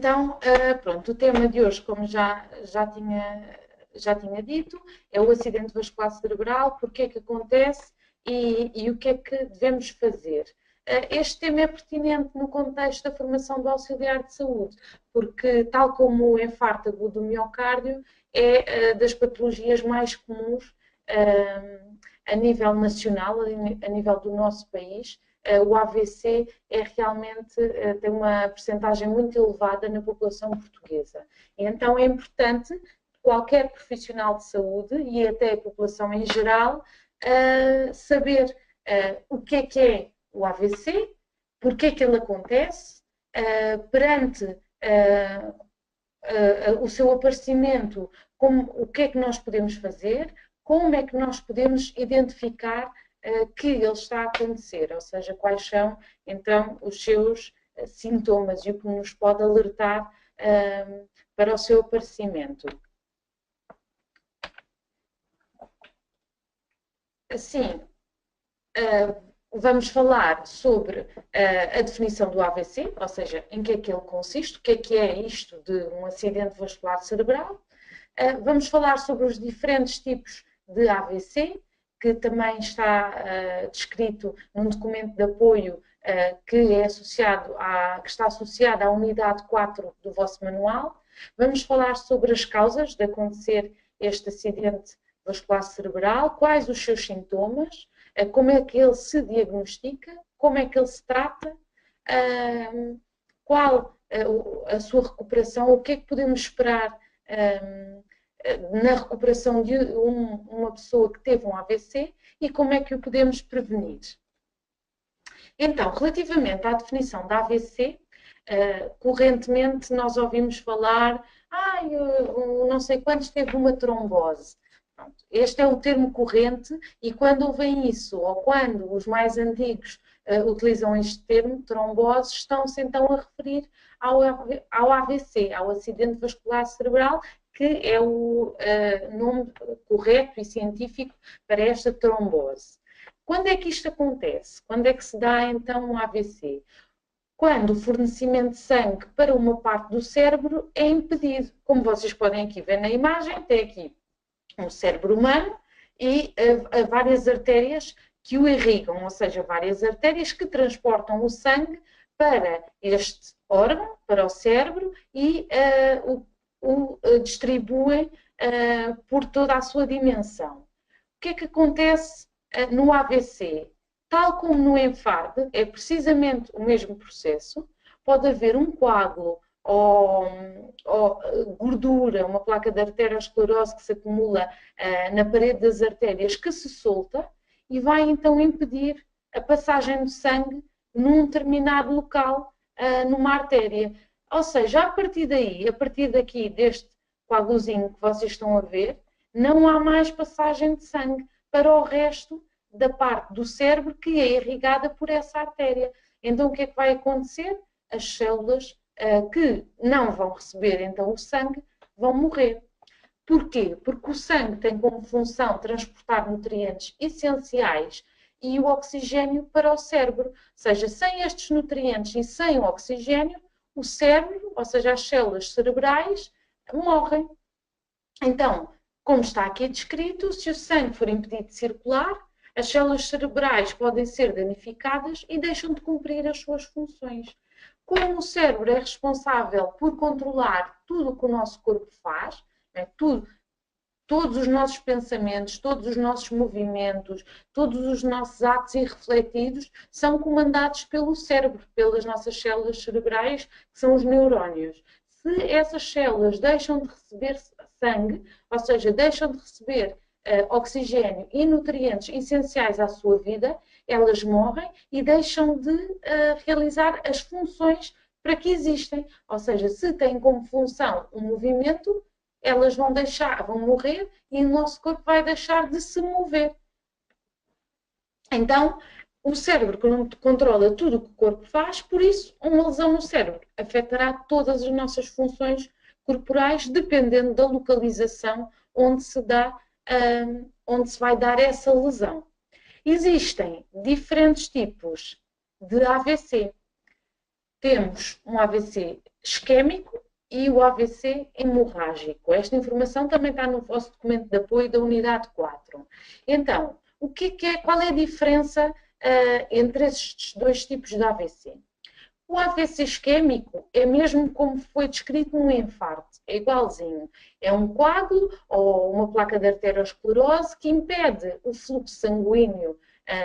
Então, pronto, o tema de hoje, como já tinha dito, é o acidente vascular cerebral, porque é que acontece e o que é que devemos fazer. Este tema é pertinente no contexto da formação do auxiliar de saúde, porque, tal como o infarto agudo do miocárdio, é das patologias mais comuns a nível nacional, a nível do nosso país. O AVC tem uma percentagem muito elevada na população portuguesa. E então é importante qualquer profissional de saúde e até a população em geral saber o que é o AVC, porque é que ele acontece, perante o seu aparecimento, o que é que nós podemos fazer, como é que nós podemos identificar que ele está a acontecer, ou seja, quais são então os seus sintomas e o que nos pode alertar para o seu aparecimento. Assim, vamos falar sobre a definição do AVC, ou seja, em que é que ele consiste, o que é isto de um acidente vascular cerebral. Vamos falar sobre os diferentes tipos de AVC, que também está descrito num documento de apoio que está associado à unidade 4 do vosso manual. Vamos falar sobre as causas de acontecer este acidente vascular cerebral, quais os seus sintomas, como é que ele se diagnostica, como é que ele se trata, qual a sua recuperação, o que é que podemos esperar na recuperação de uma pessoa que teve um AVC e como é que o podemos prevenir. Então, relativamente à definição da AVC, correntemente nós ouvimos falar, não sei quantos teve uma trombose. Pronto, este é o termo corrente e quando ouvem isso, ou quando os mais antigos utilizam este termo, trombose, estão-se então a referir ao AVC, ao acidente vascular cerebral, que é o nome correto e científico para esta trombose. Quando é que isto acontece? Quando é que se dá então um AVC? Quando o fornecimento de sangue para uma parte do cérebro é impedido. Como vocês podem aqui ver na imagem, tem aqui um cérebro humano e várias artérias que o irrigam, ou seja, várias artérias que transportam o sangue para este órgão, para o cérebro, e o distribuem por toda a sua dimensão. O que é que acontece no AVC? Tal como no infarto, é precisamente o mesmo processo. Pode haver um coágulo ou gordura, uma placa de arteriosclerose que se acumula na parede das artérias, que se solta e vai então impedir a passagem do sangue num determinado local, numa artéria. Ou seja, a partir daqui, deste coágulozinho que vocês estão a ver, não há mais passagem de sangue para o resto da parte do cérebro que é irrigada por essa artéria. Então, o que é que vai acontecer? As células que não vão receber então o sangue vão morrer. Porquê? Porque o sangue tem como função transportar nutrientes essenciais e o oxigênio para o cérebro. Ou seja, sem estes nutrientes e sem o oxigênio, o cérebro, ou seja, as células cerebrais, morrem. Então, como está aqui descrito, se o sangue for impedido de circular, as células cerebrais podem ser danificadas e deixam de cumprir as suas funções. Como o cérebro é responsável por controlar tudo o que o nosso corpo faz, todos os nossos pensamentos, todos os nossos movimentos, todos os nossos atos irrefletidos são comandados pelo cérebro, pelas nossas células cerebrais, que são os neurónios. Se essas células deixam de receber sangue, ou seja, deixam de receber oxigênio e nutrientes essenciais à sua vida, elas morrem e deixam de realizar as funções para que existem. Ou seja, se têm como função um movimento, elas vão morrer e o nosso corpo vai deixar de se mover. Então, o cérebro controla tudo o que o corpo faz, por isso, uma lesão no cérebro afetará todas as nossas funções corporais, dependendo da localização onde se vai dar essa lesão. Existem diferentes tipos de AVC. temos um AVC isquémico e o AVC hemorrágico. Esta informação também está no vosso documento de apoio da unidade 4. Então, qual é a diferença entre estes dois tipos de AVC? O AVC isquémico é mesmo como foi descrito no infarto, é igualzinho. É um coágulo ou uma placa de arteriosclerose que impede o fluxo sanguíneo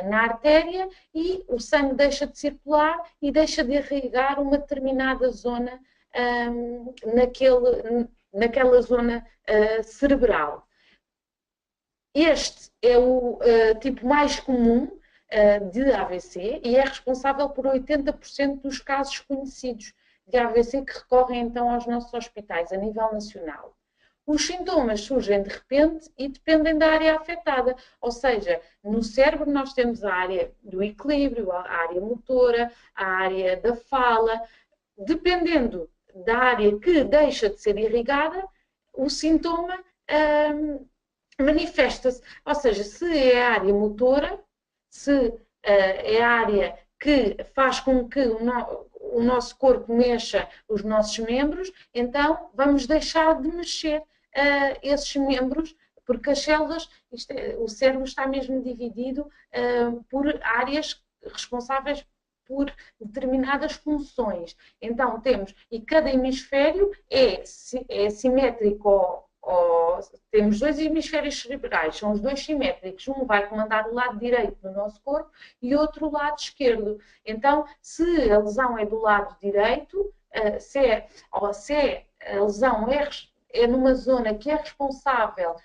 na artéria e o sangue deixa de circular e deixa de irrigar uma determinada zona naquela zona cerebral. Este é o tipo mais comum de AVC e é responsável por 80% dos casos conhecidos de AVC que recorrem então aos nossos hospitais a nível nacional. Os sintomas surgem de repente e dependem da área afetada, ou seja, no cérebro nós temos a área do equilíbrio, a área motora, a área da fala. Dependendo da área que deixa de ser irrigada, o sintoma manifesta-se. Ou seja, se é a área motora, se é a área que faz com que o nosso corpo mexa os nossos membros, então vamos deixar de mexer esses membros, porque as células, o cérebro está mesmo dividido por áreas responsáveis por determinadas funções. Então temos, e cada hemisfério é simétrico, temos dois hemisférios cerebrais, são os dois simétricos, um vai comandar o lado direito do nosso corpo e outro o lado esquerdo. Então, se a lesão é do lado direito, se a lesão é numa zona que é responsável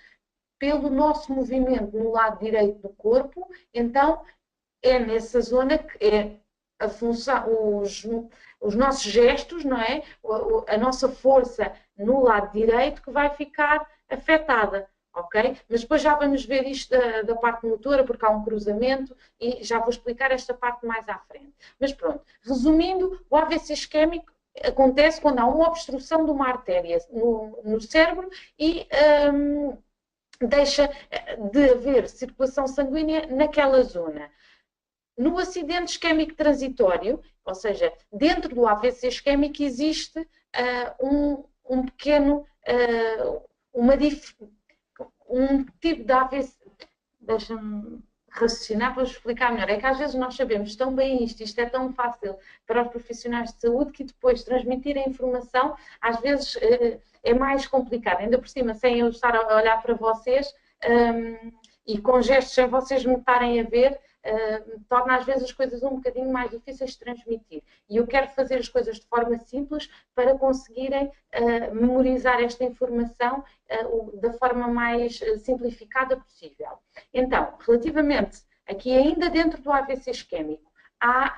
pelo nosso movimento no lado direito do corpo, então é nessa zona que é a função, os nossos gestos, não é? A nossa força no lado direito que vai ficar afetada, ok? Mas depois já vamos ver isto da parte motora, porque há um cruzamento e já vou explicar esta parte mais à frente. Mas pronto, resumindo, o AVC isquémico acontece quando há uma obstrução de uma artéria no cérebro e deixa de haver circulação sanguínea naquela zona. No acidente isquémico transitório, ou seja, dentro do AVC isquémico existe um pequeno, um tipo de AVC, deixa-me raciocinar para explicar melhor, é que às vezes nós sabemos tão bem isto é tão fácil para os profissionais de saúde que depois transmitir a informação às vezes é mais complicado, ainda por cima sem eu estar a olhar para vocês e com gestos sem vocês me estarem a ver, torna às vezes as coisas um bocadinho mais difíceis de transmitir. E eu quero fazer as coisas de forma simples para conseguirem memorizar esta informação da forma mais simplificada possível. Então, relativamente, aqui ainda dentro do AVC isquémico, há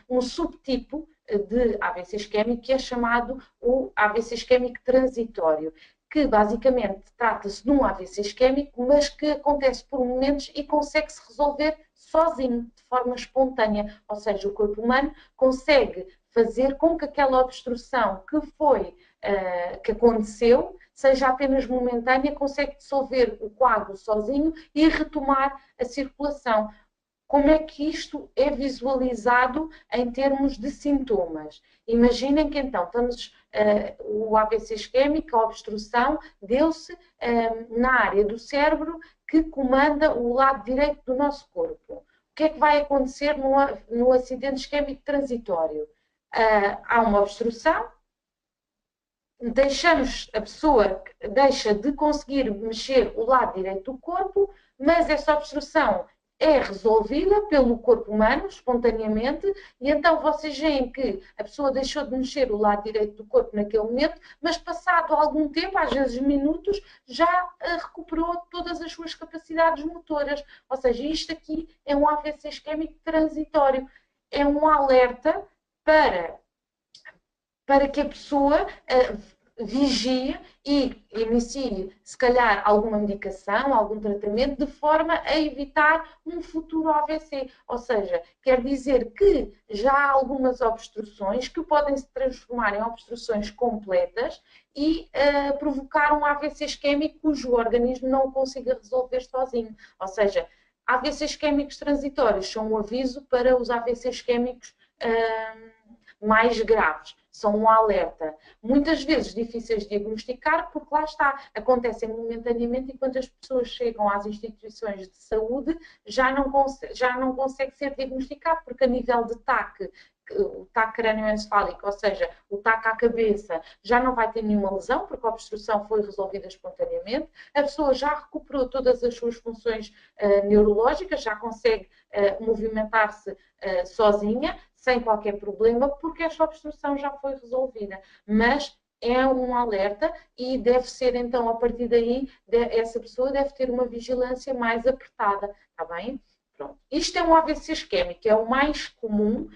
um subtipo de AVC isquémico que é chamado o AVC isquémico transitório, que basicamente trata-se de um AVC isquémico, mas que acontece por momentos e consegue-se resolver sozinho, de forma espontânea. Ou seja, o corpo humano consegue fazer com que aquela obstrução que aconteceu seja apenas momentânea, consegue dissolver o coágulo sozinho e retomar a circulação. Como é que isto é visualizado em termos de sintomas? Imaginem que então o AVC isquémico, a obstrução, deu-se na área do cérebro que comanda o lado direito do nosso corpo. O que é que vai acontecer no acidente isquémico transitório? Há uma obstrução, a pessoa deixa de conseguir mexer o lado direito do corpo, mas essa obstrução é resolvida pelo corpo humano, espontaneamente, e então vocês veem que a pessoa deixou de mexer o lado direito do corpo naquele momento, mas passado algum tempo, às vezes minutos, já recuperou todas as suas capacidades motoras. Ou seja, isto aqui é um AVC isquémico transitório. É um alerta para que a pessoa vigie e inicie, se calhar, alguma medicação, algum tratamento, de forma a evitar um futuro AVC. Ou seja, quer dizer que já há algumas obstruções que podem se transformar em obstruções completas e provocar um AVC isquémico cujo organismo não o consiga resolver sozinho. Ou seja, AVC isquémicos transitórios são um aviso para os AVC isquémicos mais graves, são um alerta. Muitas vezes difíceis de diagnosticar, porque lá está, acontecem momentaneamente e quando as pessoas chegam às instituições de saúde já não consegue ser diagnosticado, porque a nível de TAC, o TAC crânioencefálico, ou seja, o TAC à cabeça, já não vai ter nenhuma lesão, porque a obstrução foi resolvida espontaneamente, a pessoa já recuperou todas as suas funções neurológicas, já consegue movimentar-se sozinha, sem qualquer problema, porque esta obstrução já foi resolvida. Mas é um alerta e deve ser, então, a partir daí, essa pessoa deve ter uma vigilância mais apertada, está bem? Pronto. Isto é um AVC isquémico, é o mais comum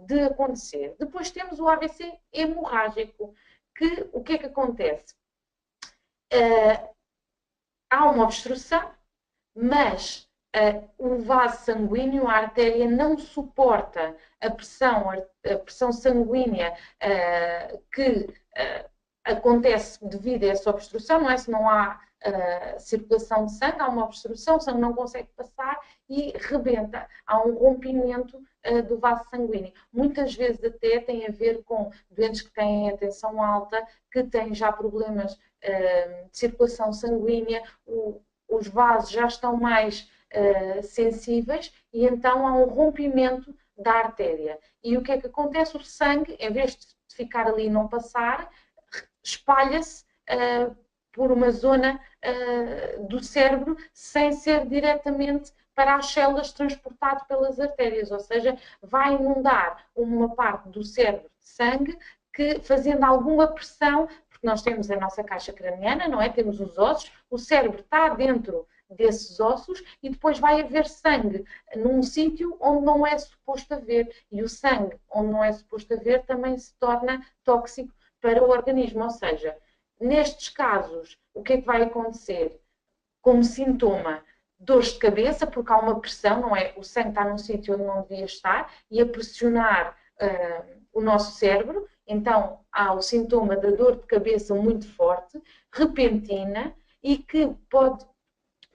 de acontecer. Depois temos o AVC hemorrágico, que o que é que acontece? Há uma obstrução, mas o vaso sanguíneo, a artéria, não suporta a pressão sanguínea que acontece devido a essa obstrução, não é? Se não há circulação de sangue, há uma obstrução, o sangue não consegue passar e rebenta. Há um rompimento do vaso sanguíneo. Muitas vezes até tem a ver com doentes que têm a tensão alta, que têm já problemas de circulação sanguínea, os vasos já estão mais sensíveis e então há um rompimento da artéria. E o que é que acontece? O sangue, em vez de ficar ali e não passar, espalha-se por uma zona do cérebro sem ser diretamente para as células transportado pelas artérias, ou seja, vai inundar uma parte do cérebro de sangue que, fazendo alguma pressão, porque nós temos a nossa caixa craniana, não é? Temos os ossos, o cérebro está dentro desses ossos e depois vai haver sangue num sítio onde não é suposto haver. E o sangue onde não é suposto haver também se torna tóxico para o organismo. Ou seja, nestes casos, o que é que vai acontecer? Como sintoma, dores de cabeça, porque há uma pressão, não é? O sangue está num sítio onde não devia estar e a pressionar o nosso cérebro. Então, há o sintoma da dor de cabeça muito forte, repentina, e que pode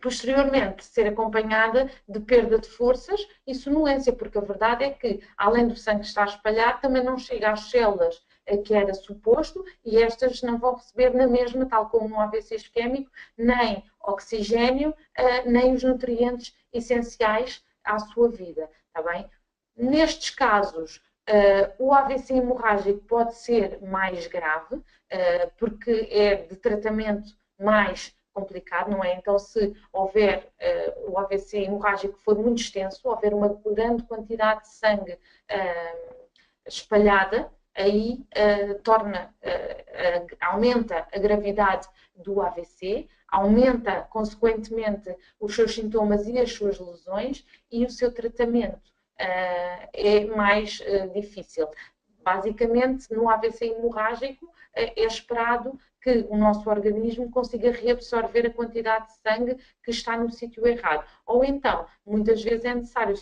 posteriormente ser acompanhada de perda de forças e sonolência, porque a verdade é que, além do sangue estar espalhado, também não chega às células que era suposto e estas não vão receber na mesma, tal como no AVC isquémico, nem oxigênio, nem os nutrientes essenciais à sua vida, está bem? Nestes casos, o AVC hemorrágico pode ser mais grave, porque é de tratamento mais complicado, não é? Então, se houver o AVC hemorrágico for muito extenso, houver uma grande quantidade de sangue espalhada, aí aumenta a gravidade do AVC, aumenta, consequentemente, os seus sintomas e as suas lesões e o seu tratamento é mais difícil. Basicamente, no AVC hemorrágico, é esperado que o nosso organismo consiga reabsorver a quantidade de sangue que está no sítio errado. Ou então, muitas vezes é necessário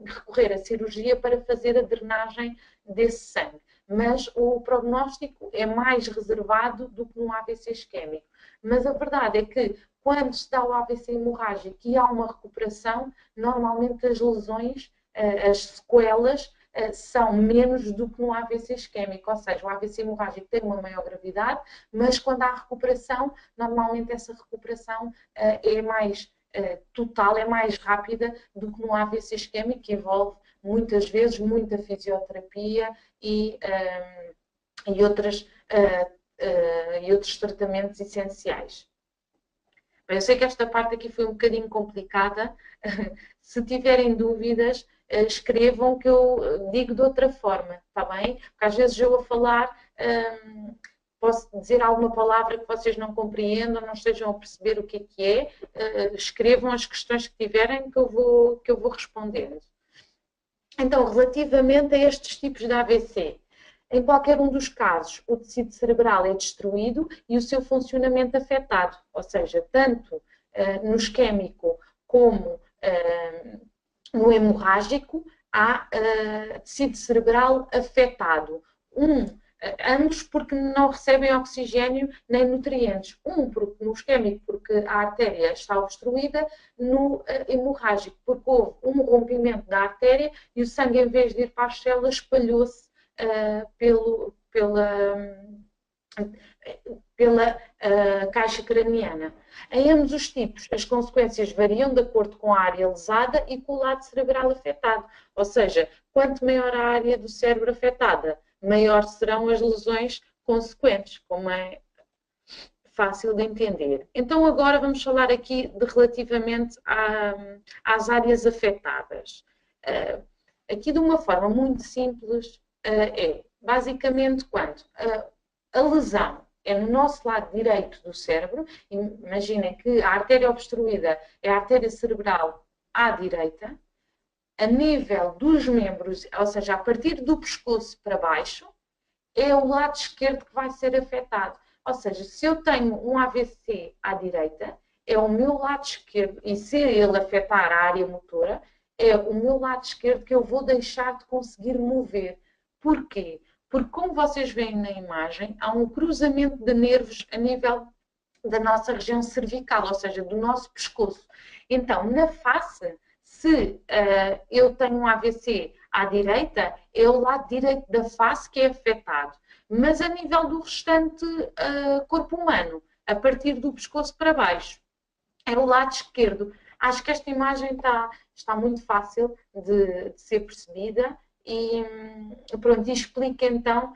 recorrer à cirurgia para fazer a drenagem desse sangue. Mas o prognóstico é mais reservado do que no AVC isquémico. Mas a verdade é que, quando se dá o AVC hemorrágico e há uma recuperação, normalmente as lesões, as sequelas, são menos do que no AVC isquémico, ou seja, o AVC hemorrágico tem uma maior gravidade, mas quando há recuperação, normalmente essa recuperação é mais total, é mais rápida do que no AVC isquémico, que envolve muitas vezes muita fisioterapia e outros tratamentos essenciais. Eu sei que esta parte aqui foi um bocadinho complicada. Se tiverem dúvidas, escrevam que eu digo de outra forma, está bem? Porque às vezes eu a falar posso dizer alguma palavra que vocês não compreendam, não estejam a perceber o que é. Escrevam as questões que tiverem que eu vou respondendo. Então, relativamente a estes tipos de AVC, em qualquer um dos casos, o tecido cerebral é destruído e o seu funcionamento afetado, ou seja, tanto no isquémico como no hemorrágico, há tecido cerebral afetado. Ambos porque não recebem oxigênio nem nutrientes. No isquémico porque a artéria está obstruída, no hemorrágico porque houve um rompimento da artéria e o sangue, em vez de ir para as células, espalhou-se pela caixa craniana. Em ambos os tipos, as consequências variam de acordo com a área lesada e com o lado cerebral afetado. Ou seja, quanto maior a área do cérebro afetada, maior serão as lesões consequentes, como é fácil de entender. Então, agora vamos falar aqui relativamente às áreas afetadas. Aqui, de uma forma muito simples, é basicamente quando a lesão é no nosso lado direito do cérebro. Imaginem que a artéria obstruída é a artéria cerebral à direita. A nível dos membros, ou seja, a partir do pescoço para baixo, é o lado esquerdo que vai ser afetado. Ou seja, se eu tenho um AVC à direita, é o meu lado esquerdo, e se ele afetar a área motora, é o meu lado esquerdo que eu vou deixar de conseguir mover. Porquê? Porque, como vocês veem na imagem, há um cruzamento de nervos a nível da nossa região cervical, ou seja, do nosso pescoço. Então, na face, se eu tenho um AVC à direita, é o lado direito da face que é afetado. Mas a nível do restante corpo humano, a partir do pescoço para baixo, é o lado esquerdo. Acho que esta imagem está muito fácil de ser percebida e pronto, explica então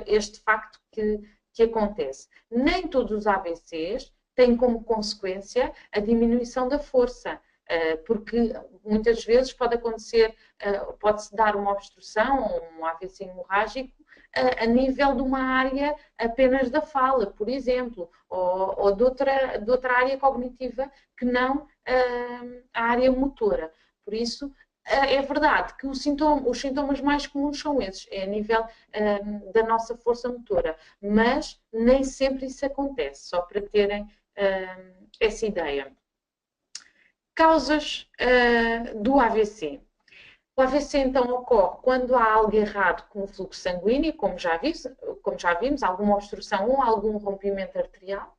este facto que acontece. Nem todos os AVCs têm como consequência a diminuição da força, porque muitas vezes pode acontecer, pode-se dar uma obstrução ou um AVC hemorrágico a nível de uma área apenas da fala, por exemplo, ou de outra área cognitiva que não a área motora. Por isso, é verdade que os sintomas mais comuns são esses, é a nível da nossa força motora, mas nem sempre isso acontece, só para terem essa ideia. Causas do AVC. O AVC, então, ocorre quando há algo errado com o fluxo sanguíneo, como já vimos, alguma obstrução ou algum rompimento arterial.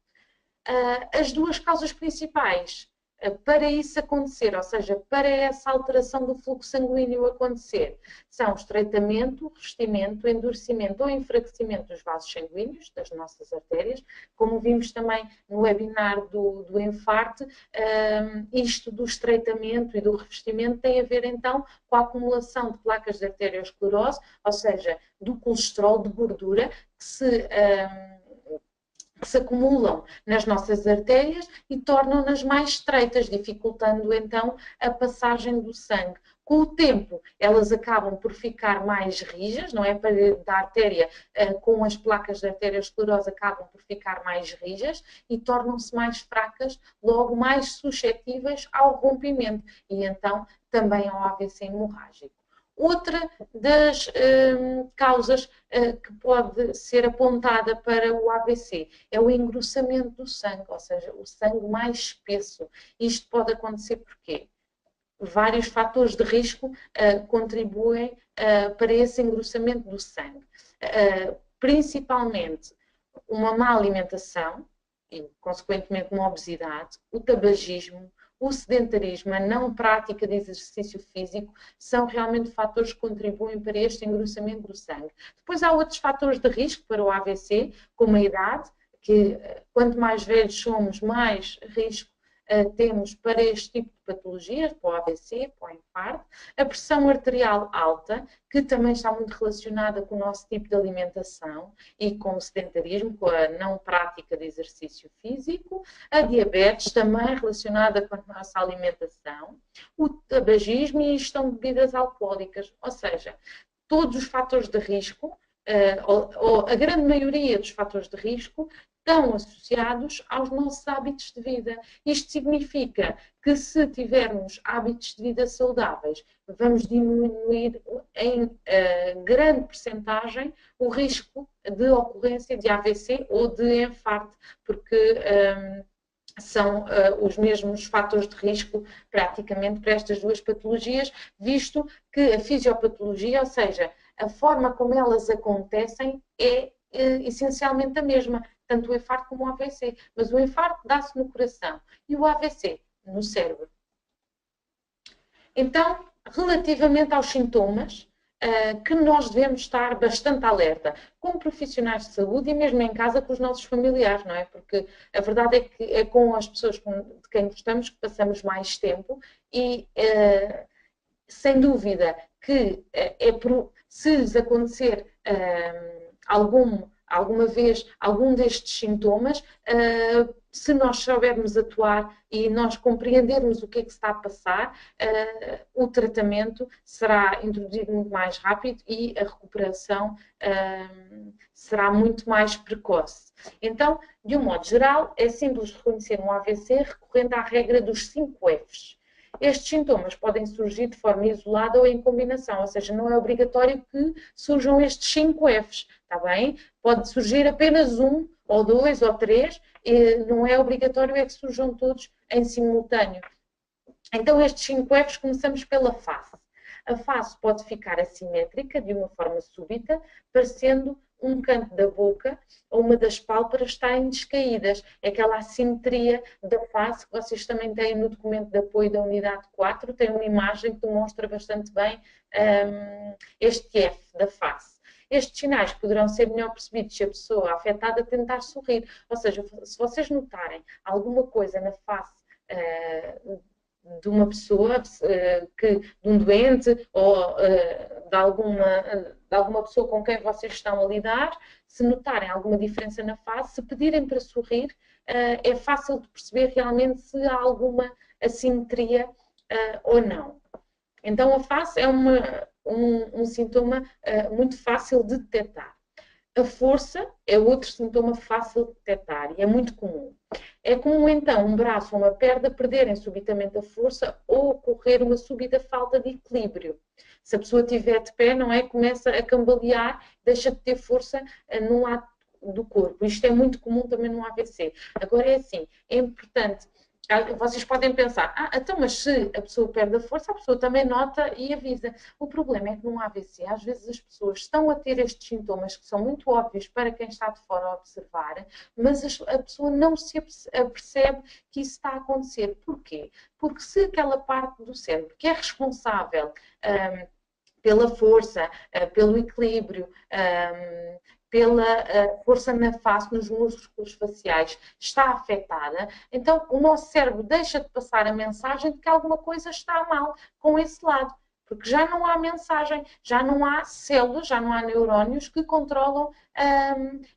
As duas causas principais para isso acontecer, ou seja, para essa alteração do fluxo sanguíneo acontecer, são o estreitamento, o revestimento, o endurecimento ou enfraquecimento dos vasos sanguíneos, das nossas artérias, como vimos também no webinar do Enfarte, isto do estreitamento e do revestimento tem a ver então com a acumulação de placas de arteriosclerose, ou seja, do colesterol, de gordura, que se acumulam nas nossas artérias e tornam-nas mais estreitas, dificultando então a passagem do sangue. Com o tempo, elas acabam por ficar mais rijas, não é? A parede da artéria com as placas da arteriosclerose acabam por ficar mais rijas e tornam-se mais fracas, logo mais suscetíveis ao rompimento e então também ao AVC hemorrágico. Outra das causas que pode ser apontada para o AVC é o engrossamento do sangue, ou seja, o sangue mais espesso. Isto pode acontecer porquê? Vários fatores de risco contribuem para esse engrossamento do sangue. Principalmente uma má alimentação e, consequentemente, uma obesidade, o tabagismo, o sedentarismo, a não prática de exercício físico, são realmente fatores que contribuem para este engrossamento do sangue. Depois há outros fatores de risco para o AVC, como a idade, que quanto mais velhos somos, mais risco temos para este tipo de patologias, para o AVC, para o infarto, a pressão arterial alta, que também está muito relacionada com o nosso tipo de alimentação e com o sedentarismo, com a não prática de exercício físico, a diabetes, também relacionada com a nossa alimentação, o tabagismo e a ingestão de bebidas alcoólicas, ou seja, todos os fatores de risco, ou a grande maioria dos fatores de risco, estão associados aos nossos hábitos de vida. Isto significa que se tivermos hábitos de vida saudáveis, vamos diminuir em grande percentagem o risco de ocorrência de AVC ou de infarto, porque são os mesmos fatores de risco praticamente para estas duas patologias, visto que a fisiopatologia, ou seja, a forma como elas acontecem é essencialmente a mesma, tanto o infarto como o AVC. Mas o infarto dá-se no coração e o AVC no cérebro. Então, relativamente aos sintomas, que nós devemos estar bastante alerta, como profissionais de saúde e mesmo em casa com os nossos familiares, não é? Porque a verdade é que é com as pessoas de quem gostamos que passamos mais tempo e, sem dúvida, que se lhes acontecer alguma vez algum destes sintomas, se nós soubermos atuar e nós compreendermos o que é que se está a passar, o tratamento será introduzido muito mais rápido e a recuperação será muito mais precoce. Então, de um modo geral, é simples reconhecer um AVC recorrendo à regra dos 5 Fs. Estes sintomas podem surgir de forma isolada ou em combinação, ou seja, não é obrigatório que surjam estes 5 Fs, está bem? Pode surgir apenas um, ou dois, ou três, e não é obrigatório que surjam todos em simultâneo. Então, estes 5 Fs, começamos pela face. A face pode ficar assimétrica, de uma forma súbita, parecendo um canto da boca ou uma das pálpebras estarem descaídas. É aquela assimetria da face que vocês também têm no documento de apoio da unidade 4, tem uma imagem que demonstra bastante bem este F da face. Estes sinais poderão ser melhor percebidos se a pessoa afetada tentar sorrir. Ou seja, se vocês notarem alguma coisa na face de uma pessoa, de um doente ou de alguma pessoa com quem vocês estão a lidar, se notarem alguma diferença na face, se pedirem para sorrir, é fácil de perceber realmente se há alguma assimetria ou não. Então, a face é um sintoma muito fácil de detectar. A força é outro sintoma fácil de detectar e é muito comum. É comum, então, um braço ou uma perna perderem subitamente a força ou ocorrer uma súbita falta de equilíbrio. Se a pessoa estiver de pé, não é? Começa a cambalear, deixa de ter força num lado do corpo. Isto é muito comum também no AVC. Agora é assim, é importante. Vocês podem pensar, então, mas se a pessoa perde a força, a pessoa também nota e avisa. O problema é que no AVC, às vezes as pessoas estão a ter estes sintomas que são muito óbvios para quem está de fora a observar, mas a pessoa não se apercebe que isso está a acontecer. Porquê? Porque se aquela parte do cérebro que é responsável pela força, pelo equilíbrio, pela força na face, nos músculos faciais, está afetada, então o nosso cérebro deixa de passar a mensagem de que alguma coisa está mal com esse lado, porque já não há mensagem, já não há células, já não há neurónios que controlam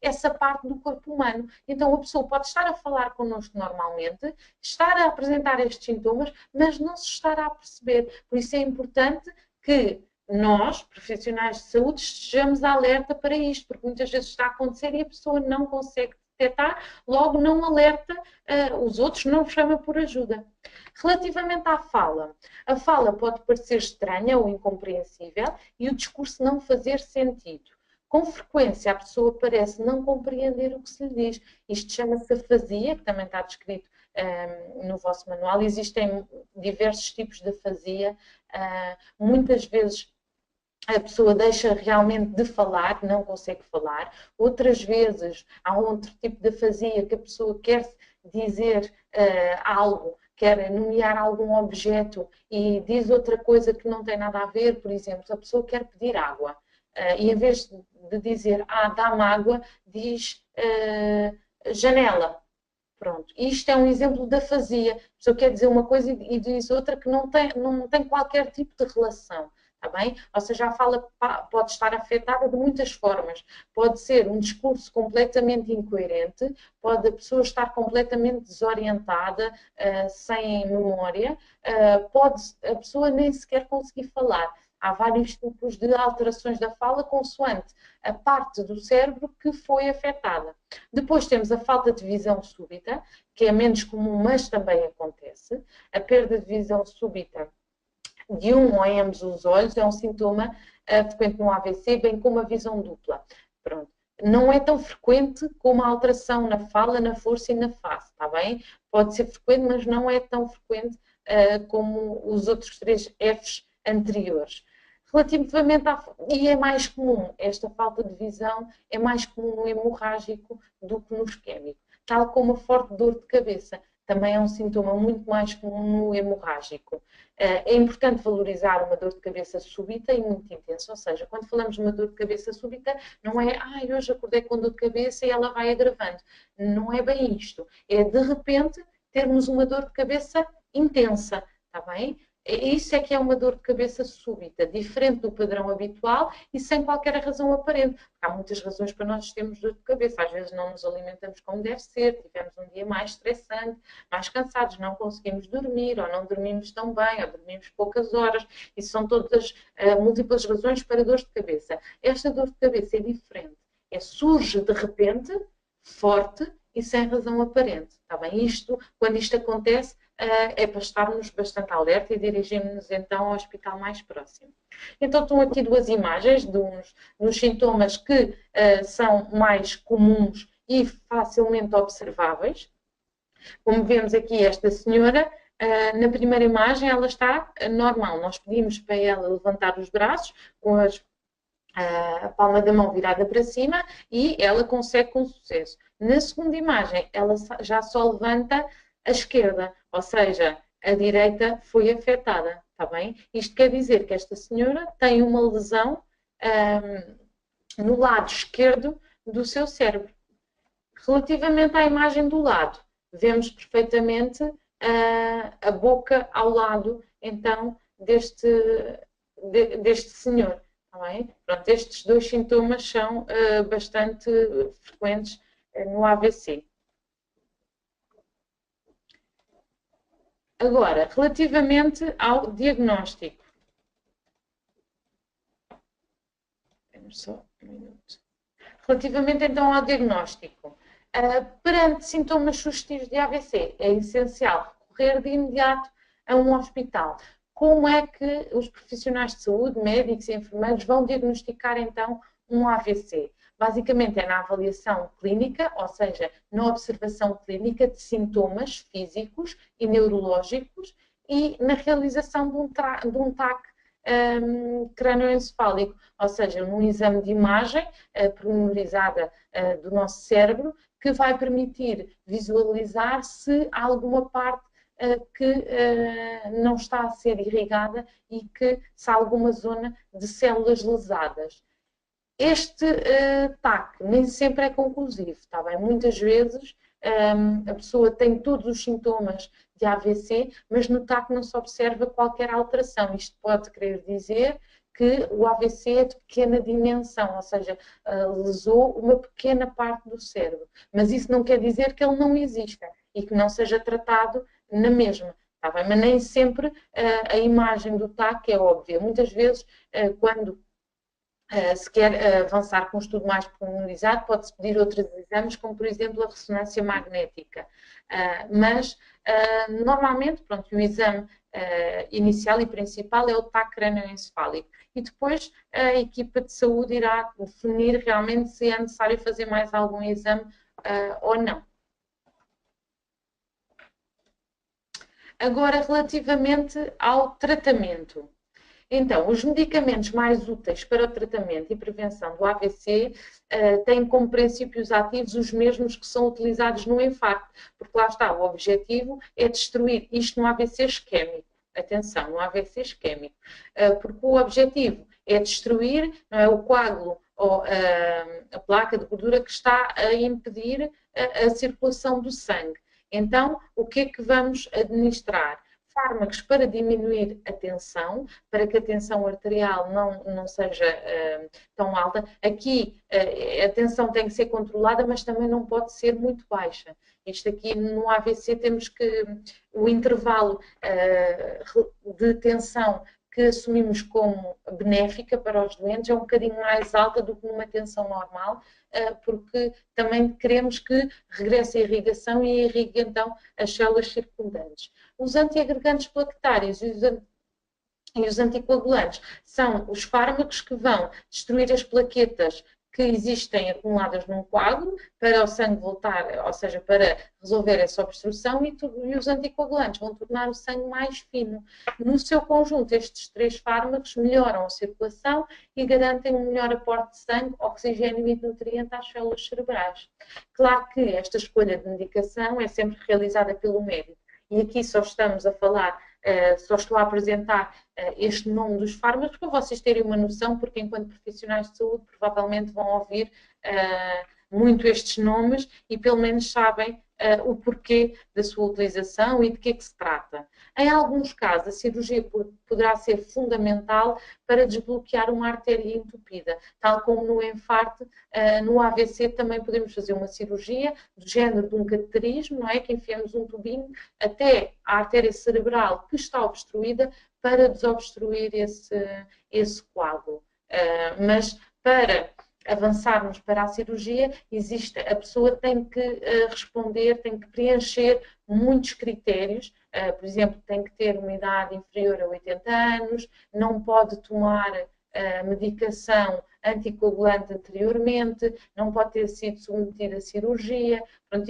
essa parte do corpo humano. Então a pessoa pode estar a falar connosco normalmente, estar a apresentar estes sintomas, mas não se estará a perceber. Por isso é importante que nós, profissionais de saúde, estejamos alerta para isto, porque muitas vezes está a acontecer e a pessoa não consegue detectar, logo não alerta os outros, não chama por ajuda. Relativamente à fala, a fala pode parecer estranha ou incompreensível e o discurso não fazer sentido. Com frequência, a pessoa parece não compreender o que se lhe diz. Isto chama-se afasia, que também está descrito no vosso manual. Existem diversos tipos de afasia. Muitas vezes a pessoa deixa realmente de falar, não consegue falar. Outras vezes há outro tipo de afasia que a pessoa quer dizer algo, quer nomear algum objeto e diz outra coisa que não tem nada a ver. Por exemplo, a pessoa quer pedir água e em vez de dizer dá-me água, diz janela. Pronto, isto é um exemplo de afasia. A pessoa quer dizer uma coisa e diz outra que não tem qualquer tipo de relação. Está bem? Ou seja, a fala pode estar afetada de muitas formas. Pode ser um discurso completamente incoerente, pode a pessoa estar completamente desorientada, sem memória, pode a pessoa nem sequer conseguir falar. Há vários tipos de alterações da fala consoante a parte do cérebro que foi afetada. Depois temos a falta de visão súbita, que é menos comum, mas também acontece. A perda de visão súbita de um ou ambos os olhos é um sintoma frequente no AVC, bem como a visão dupla. Pronto. Não é tão frequente como a alteração na fala, na força e na face, está bem? Pode ser frequente, mas não é tão frequente como os outros 3 Fs anteriores. Relativamente e é mais comum, esta falta de visão é mais comum no hemorrágico do que no isquémico, tal como a forte dor de cabeça. também é um sintoma muito mais comum no hemorrágico. É importante valorizar uma dor de cabeça súbita e muito intensa, ou seja, quando falamos de uma dor de cabeça súbita, não é, hoje acordei com dor de cabeça e ela vai agravando. Não é bem isto. É, de repente, termos uma dor de cabeça intensa, está bem? Isso é que é uma dor de cabeça súbita, diferente do padrão habitual e sem qualquer razão aparente. Há muitas razões para nós termos dor de cabeça. Às vezes não nos alimentamos como deve ser, tivemos um dia mais estressante, mais cansados, não conseguimos dormir, ou não dormimos tão bem, ou dormimos poucas horas. Isso são todas múltiplas razões para dor de cabeça. Esta dor de cabeça é diferente. Surge de repente, forte e sem razão aparente. Está bem? Quando isto acontece, é para estarmos bastante alerta e dirigirmos então ao hospital mais próximo. Então estão aqui duas imagens dos sintomas que são mais comuns e facilmente observáveis. Como vemos aqui esta senhora, na primeira imagem ela está normal. Nós pedimos para ela levantar os braços com a palma da mão virada para cima e ela consegue com sucesso. Na segunda imagem, ela já só levanta a esquerda, ou seja, a direita foi afetada, está bem? Isto quer dizer que esta senhora tem uma lesão no lado esquerdo do seu cérebro. Relativamente à imagem do lado, vemos perfeitamente a boca ao lado, então, deste senhor. Pronto, estes dois sintomas são bastante frequentes no AVC. Agora, relativamente ao diagnóstico. Só um minuto. Relativamente então ao diagnóstico. Perante sintomas sugestivos de AVC, é essencial recorrer de imediato a um hospital. Como é que os profissionais de saúde, médicos e enfermeiros, vão diagnosticar então um AVC? Basicamente é na avaliação clínica, ou seja, na observação clínica de sintomas físicos e neurológicos e na realização de um TAC crânioencefálico, ou seja, num exame de imagem pormenorizada do nosso cérebro que vai permitir visualizar se há alguma parte que não está a ser irrigada e que se há alguma zona de células lesadas. Este TAC nem sempre é conclusivo, está bem? Muitas vezes a pessoa tem todos os sintomas de AVC, mas no TAC não se observa qualquer alteração. Isto pode querer dizer que o AVC é de pequena dimensão, ou seja, lesou uma pequena parte do cérebro. Mas isso não quer dizer que ele não exista e que não seja tratado na mesma. Tá bem? Mas nem sempre a imagem do TAC é óbvia. Muitas vezes, quando se quer avançar com um estudo mais pormenorizado, pode-se pedir outros exames, como por exemplo a ressonância magnética. Mas normalmente, pronto, o exame inicial e principal é o TAC crânioencefálico. E depois a equipa de saúde irá definir realmente se é necessário fazer mais algum exame ou não. Agora, relativamente ao tratamento. Então, os medicamentos mais úteis para o tratamento e prevenção do AVC têm como princípios ativos os mesmos que são utilizados no infarto, porque lá está, o objetivo é destruir isto no AVC isquémico. Atenção, no AVC isquémico, porque o objetivo é destruir o coágulo ou a placa de gordura que está a impedir a circulação do sangue. Então, o que é que vamos administrar? Fármacos para diminuir a tensão, para que a tensão arterial não seja tão alta. Aqui a tensão tem que ser controlada, mas também não pode ser muito baixa. Isto aqui no AVC temos que o intervalo de tensão que assumimos como benéfica para os doentes é um bocadinho mais alta do que numa tensão normal, porque também queremos que regresse a irrigação e irrigue então as células circundantes. Os antiagregantes plaquetários e os anticoagulantes são os fármacos que vão destruir as plaquetas que existem acumuladas num coágulo para o sangue voltar, ou seja, para resolver essa obstrução e os anticoagulantes vão tornar o sangue mais fino. No seu conjunto, estes 3 fármacos melhoram a circulação e garantem um melhor aporte de sangue, oxigênio e nutriente às células cerebrais. Claro que esta escolha de medicação é sempre realizada pelo médico. E aqui só estamos a falar, só estou a apresentar este nome dos fármacos para vocês terem uma noção, porque enquanto profissionais de saúde provavelmente vão ouvir muito estes nomes e pelo menos sabem o porquê da sua utilização e de que é que se trata. Em alguns casos, a cirurgia poderá ser fundamental para desbloquear uma artéria entupida, tal como no infarto, no AVC também podemos fazer uma cirurgia do género de um cateterismo, não é? Que enfiamos um tubinho até a artéria cerebral que está obstruída para desobstruir esse coágulo. Mas para avançarmos para a cirurgia, a pessoa tem que responder, tem que preencher muitos critérios, por exemplo, tem que ter uma idade inferior a 80 anos, não pode tomar medicação anticoagulante anteriormente, não pode ter sido submetida a cirurgia. Portanto,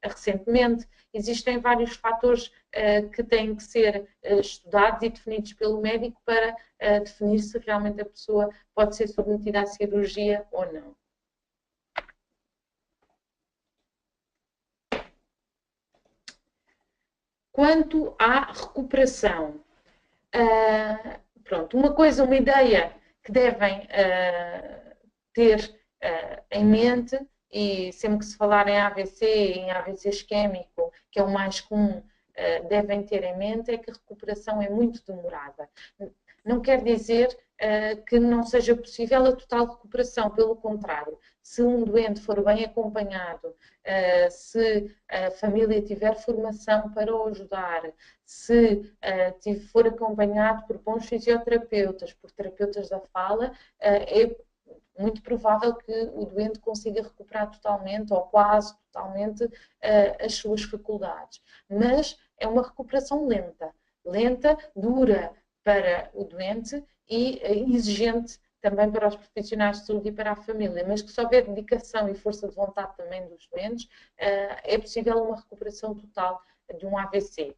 recentemente, existem vários fatores que têm que ser estudados e definidos pelo médico para definir se realmente a pessoa pode ser submetida à cirurgia ou não. Quanto à recuperação, pronto, uma ideia que devem ter em mente, e sempre que se falar em AVC isquémico, que é o mais comum, devem ter em mente, é que a recuperação é muito demorada. Não quer dizer que não seja possível a total recuperação, pelo contrário. Se um doente for bem acompanhado, se a família tiver formação para o ajudar, se for acompanhado por bons fisioterapeutas, por terapeutas da fala, é muito provável que o doente consiga recuperar totalmente ou quase totalmente as suas faculdades. Mas é uma recuperação lenta, dura para o doente e exigente também para os profissionais de saúde e para a família, mas que se houver dedicação e força de vontade também dos doentes, é possível uma recuperação total de um AVC.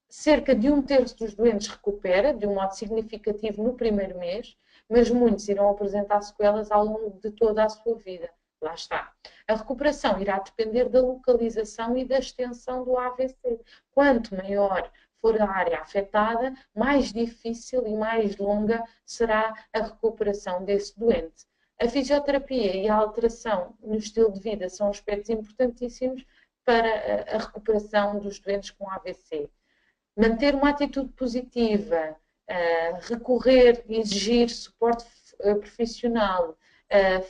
Cerca de 1/3 dos doentes recupera de um modo significativo no primeiro mês, mas muitos irão apresentar sequelas ao longo de toda a sua vida. Lá está. A recuperação irá depender da localização e da extensão do AVC. Quanto maior for a área afetada, mais difícil e mais longa será a recuperação desse doente. A fisioterapia e a alteração no estilo de vida são aspectos importantíssimos para a recuperação dos doentes com AVC. Manter uma atitude positiva, recorrer e exigir suporte profissional,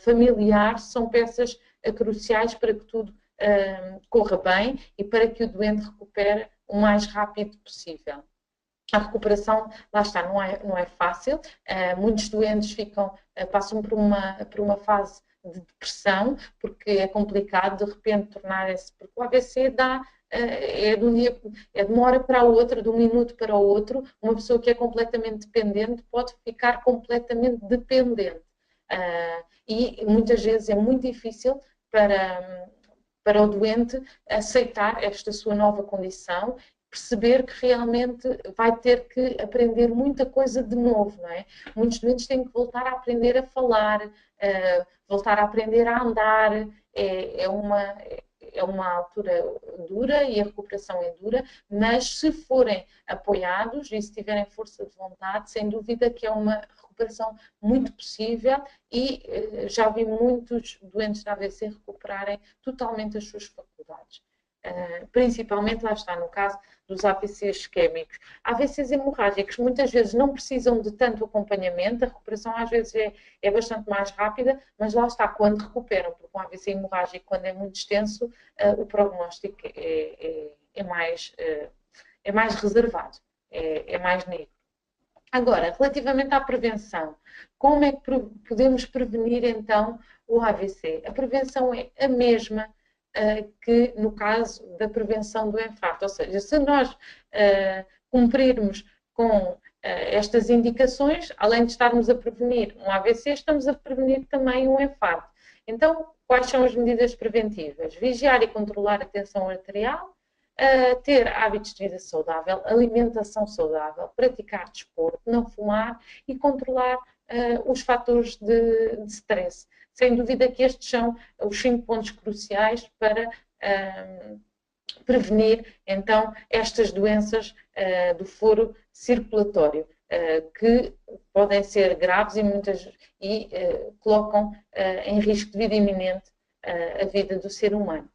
familiar, são peças cruciais para que tudo corra bem e para que o doente recupere o mais rápido possível. A recuperação, lá está, não é fácil. Muitos doentes passam por uma fase de depressão, porque é complicado de repente tornar-se, porque o AVC é de uma hora para a outra, de um minuto para o outro. Uma pessoa que é completamente dependente pode ficar completamente dependente. E muitas vezes é muito difícil para o doente aceitar esta sua nova condição, perceber que realmente vai ter que aprender muita coisa de novo, não é? Muitos doentes têm que voltar a aprender a falar, voltar a aprender a andar. É uma altura dura e a recuperação é dura, mas se forem apoiados e se tiverem força de vontade, sem dúvida que é uma recuperação muito possível e já vi muitos doentes de AVC recuperarem totalmente as suas faculdades. Principalmente, lá está, no caso dos AVCs isquémicos. AVCs hemorrágicos muitas vezes não precisam de tanto acompanhamento, a recuperação às vezes é bastante mais rápida, mas lá está, quando recuperam, porque um AVC hemorrágico, quando é muito extenso, o prognóstico é mais reservado, é mais negro. Agora, relativamente à prevenção, como é que podemos prevenir então o AVC? A prevenção é a mesma que no caso da prevenção do infarto, ou seja, se nós cumprirmos com estas indicações, além de estarmos a prevenir um AVC, estamos a prevenir também um infarto. Então, quais são as medidas preventivas? Vigiar e controlar a tensão arterial, ter hábitos de vida saudável, alimentação saudável, praticar desporto, não fumar e controlar os fatores de stress. Sem dúvida que estes são os 5 pontos cruciais para prevenir, então, estas doenças do foro circulatório, que podem ser graves e colocam em risco de vida iminente a vida do ser humano.